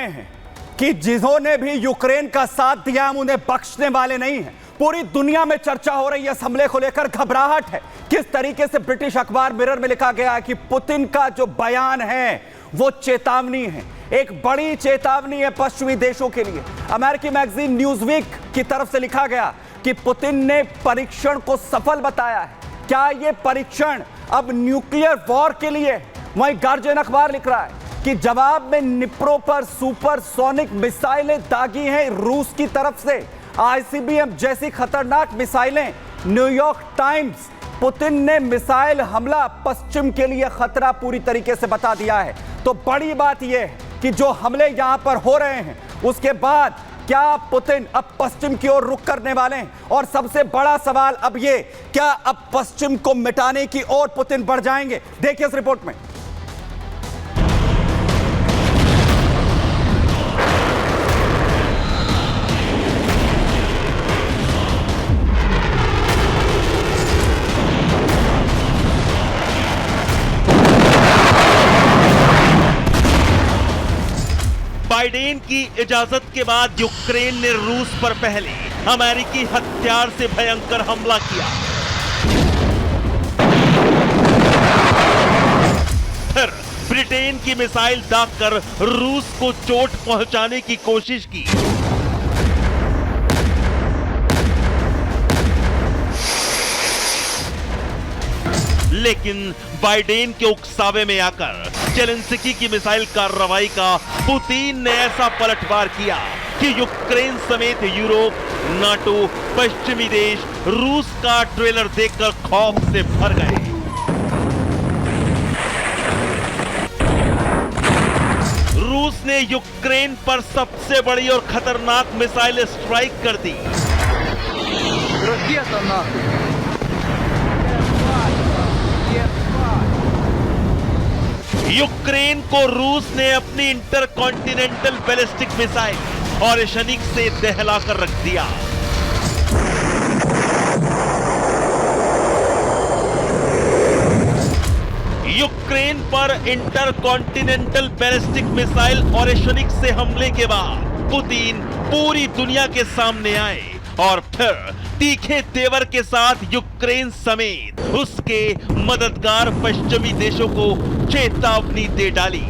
हैं कि जिन्होंने भी यूक्रेन का साथ दिया हम उन्हें बख्शने वाले नहीं हैं। पूरी दुनिया में चर्चा हो रही है इस हमले को लेकर, घबराहट है। किस तरीके से ब्रिटिश अखबार मिरर में लिखा गया है कि पुतिन का जो बयान है वो चेतावनी है, एक बड़ी चेतावनी है पश्चिमी देशों के लिए। अमेरिकी मैगजीन न्यूज़वीक की तरफ से लिखा गया कि पुतिन ने परीक्षण को सफल बताया है। क्या यह परीक्षण अब न्यूक्लियर वॉर के लिए? वहीं गार्जियन अखबार लिख रहा है कि जवाब में निप्रो पर सुपरसोनिक मिसाइलें दागी हैं रूस की तरफ से, आईसीबीएम जैसी खतरनाक मिसाइलें। न्यूयॉर्क टाइम्स, पुतिन ने मिसाइल हमला पश्चिम के लिए खतरा पूरी तरीके से बता दिया है। तो बड़ी बात यह है कि जो हमले यहां पर हो रहे हैं उसके बाद क्या पुतिन अब पश्चिम की ओर रुख करने वाले हैं? और सबसे बड़ा सवाल अब ये, क्या अब पश्चिम को मिटाने की ओर पुतिन बढ़ जाएंगे? देखिए इस रिपोर्ट में। बाइडेन की इजाजत के बाद यूक्रेन ने रूस पर पहले अमेरिकी हथियार से भयंकर हमला किया, फिर ब्रिटेन की मिसाइल दागकर रूस को चोट पहुंचाने की कोशिश की। लेकिन बाइडेन के उकसावे में आकर जेलेंस्की की मिसाइल कार्रवाई का पुतिन ने ऐसा पलटवार किया कि यूक्रेन समेत यूरोप, नाटो, पश्चिमी देश रूस का ट्रेलर देखकर खौफ से भर गए। रूस ने यूक्रेन पर सबसे बड़ी और खतरनाक मिसाइल स्ट्राइक कर दी। यूक्रेन को रूस ने अपनी इंटरकॉन्टिनेंटल बैलिस्टिक मिसाइल ऑरेशनिक से दहलाकर रख दिया। यूक्रेन पर इंटरकॉन्टिनेंटल बैलिस्टिक मिसाइल ऑरेशनिक से हमले के बाद पुतिन पूरी दुनिया के सामने आए और फिर तीखे तेवर के साथ यूक्रेन समेत उसके मददगार पश्चिमी देशों को चेतावनी दे डाली।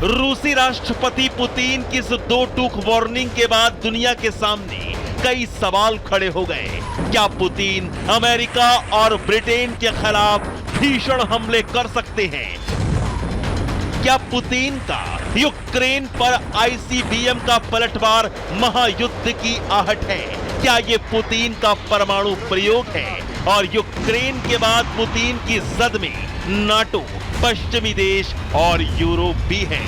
रूसी राष्ट्रपति पुतिन की इस दो टूक वार्निंग के बाद दुनिया के सामने कई सवाल खड़े हो गए। क्या पुतिन अमेरिका और ब्रिटेन के खिलाफ भीषण हमले कर सकते हैं? क्या पुतिन का यूक्रेन पर आईसीबीएम का पलटवार महायुद्ध की आहट है? क्या ये पुतिन का परमाणु प्रयोग है? और यूक्रेन के बाद पुतिन की जद में नाटो, पश्चिमी देश और यूरोप भी है।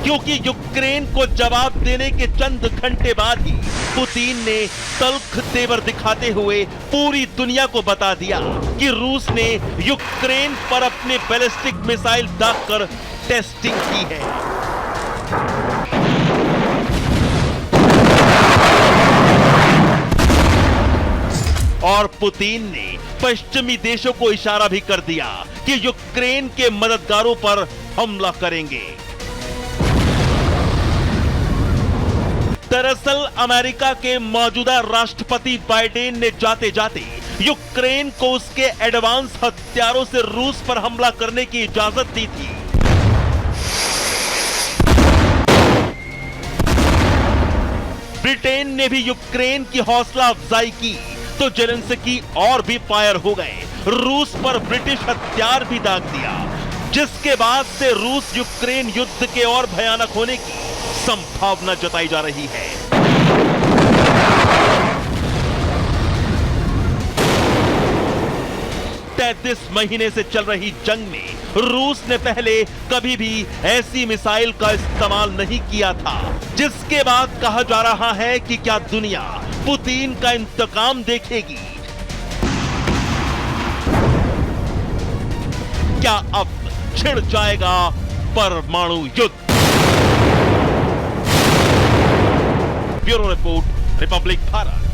क्योंकि यूक्रेन को जवाब देने के चंद घंटे बाद ही पुतिन ने तल्ख तेवर दिखाते हुए पूरी दुनिया को बता दिया कि रूस ने यूक्रेन पर अपने बैलिस्टिक मिसाइल दागकर टेस्टिंग की है। और पुतिन ने पश्चिमी देशों को इशारा भी कर दिया कि यूक्रेन के मददगारों पर हमला करेंगे। दरअसल अमेरिका के मौजूदा राष्ट्रपति बाइडेन ने जाते जाते यूक्रेन को उसके एडवांस हथियारों से रूस पर हमला करने की इजाजत दी थी। ब्रिटेन ने भी यूक्रेन की हौसला अफजाई की तो जेलेंस्की और भी फायर हो गए। रूस पर ब्रिटिश हथियार भी दाग दिया, जिसके बाद से रूस यूक्रेन युद्ध के और भयानक होने की संभावना जताई जा रही है। 33 महीने से चल रही जंग में रूस ने पहले कभी भी ऐसी मिसाइल का इस्तेमाल नहीं किया था, जिसके बाद कहा जा रहा है कि क्या दुनिया पुतिन का इंतकाम देखेगी? क्या अब छिड़ जाएगा परमाणु युद्ध? Bureau report, Republic Bharat.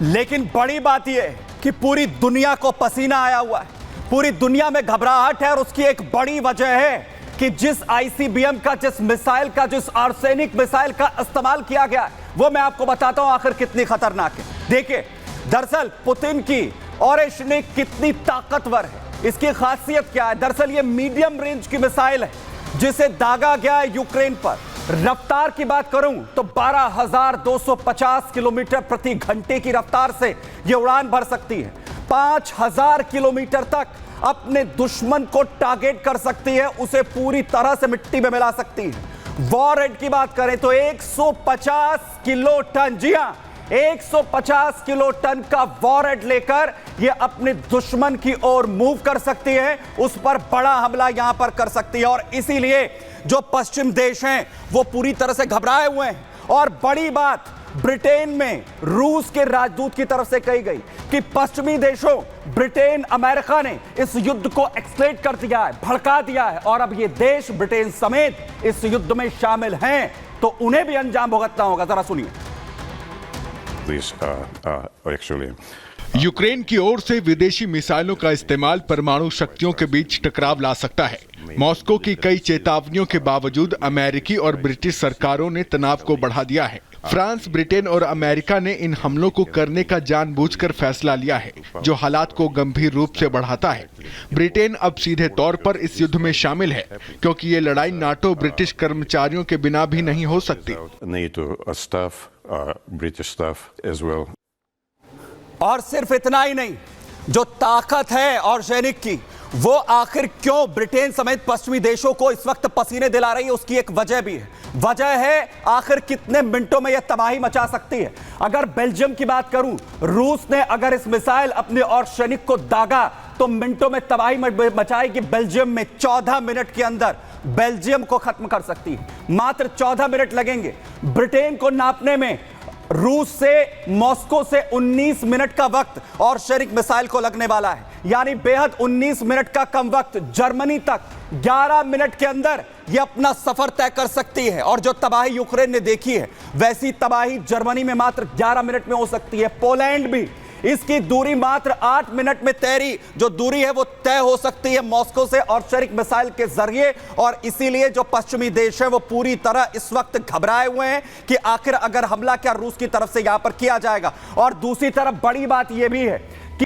लेकिन बड़ी बात यह है कि पूरी दुनिया को पसीना आया हुआ है, पूरी दुनिया में घबराहट है और उसकी एक बड़ी वजह है कि जिस आईसीबीएम का, जिस मिसाइल का, जिस आर्सेनिक मिसाइल का इस्तेमाल किया गया है, वो मैं आपको बताता हूं आखिर कितनी खतरनाक है। देखिए, दरअसल पुतिन की ऑरेशनिक कितनी ताकतवर है, इसकी खासियत क्या है। दरअसल ये मीडियम रेंज की मिसाइल है जिसे दागा गया है यूक्रेन पर। रफ्तार की बात करूं तो 12,250 किलोमीटर प्रति घंटे की रफ्तार से यह उड़ान भर सकती है। 5,000 किलोमीटर तक अपने दुश्मन को टारगेट कर सकती है, उसे पूरी तरह से मिट्टी में मिला सकती है। वॉरहेड की बात करें तो 150 किलो टन, जी हां, 150 किलो टन का वॉरहेड लेकर यह अपने दुश्मन की ओर मूव कर सकती है, उस पर बड़ा हमला यहां पर कर सकती है। और इसीलिए जो पश्चिम देश हैं वो पूरी तरह से घबराए हुए हैं। और बड़ी बात ब्रिटेन में रूस के राजदूत की तरफ से कही गई कि पश्चिमी देशों, ब्रिटेन, अमेरिका ने इस युद्ध को एक्सलेट कर दिया है, भड़का दिया है, और अब ये देश ब्रिटेन समेत इस युद्ध में शामिल हैं, तो उन्हें भी अंजाम भुगतना होगा। जरा सुनिए। यूक्रेन की ओर से विदेशी मिसाइलों का इस्तेमाल परमाणु शक्तियों के बीच टकराव ला सकता है। मॉस्को की कई चेतावनियों के बावजूद अमेरिकी और ब्रिटिश सरकारों ने तनाव को बढ़ा दिया है। फ्रांस, ब्रिटेन और अमेरिका ने इन हमलों को करने का जानबूझकर फैसला लिया है, जो हालात को गंभीर रूप से बढ़ाता है। ब्रिटेन अब सीधे तौर पर इस युद्ध में शामिल है, क्योंकि ये लड़ाई नाटो ब्रिटिश कर्मचारियों के बिना भी नहीं हो सकती। और सिर्फ इतना ही नहीं, जो ताकत है और सैनिक की, वो आखिर क्यों ब्रिटेन समेत पश्चिमी देशों को इस वक्त पसीने दिला रही है, उसकी एक वजह भी है। वजह है आखिर कितने मिनटों में यह तबाही मचा सकती है। अगर बेल्जियम की बात करूं, रूस ने अगर इस मिसाइल अपने और सैनिक को दागा तो मिनटों में तबाही मचाएगी। बेल्जियम में 14 मिनट के अंदर बेल्जियम को खत्म कर सकती है, मात्र 14 मिनट लगेंगे। ब्रिटेन को नापने में रूस से, मॉस्को से 19 मिनट का वक्त और सैनिक मिसाइल को लगने वाला है, यानी बेहद 19 मिनट का कम वक्त। जर्मनी तक 11 मिनट के अंदर यह अपना सफर तय कर सकती है, और जो तबाही यूक्रेन ने देखी है वैसी तबाही जर्मनी में मात्र 11 मिनट में हो सकती है। पोलैंड भी, इसकी दूरी मात्र 8 मिनट में तैरी जो दूरी है वो तय हो सकती है मॉस्को से और सैनिक मिसाइल के जरिए। और इसीलिए जो पश्चिमी देश है वो पूरी तरह इस वक्त घबराए हुए हैं कि आखिर अगर हमला क्या रूस की तरफ से यहां पर किया जाएगा। और दूसरी तरफ बड़ी बात यह भी है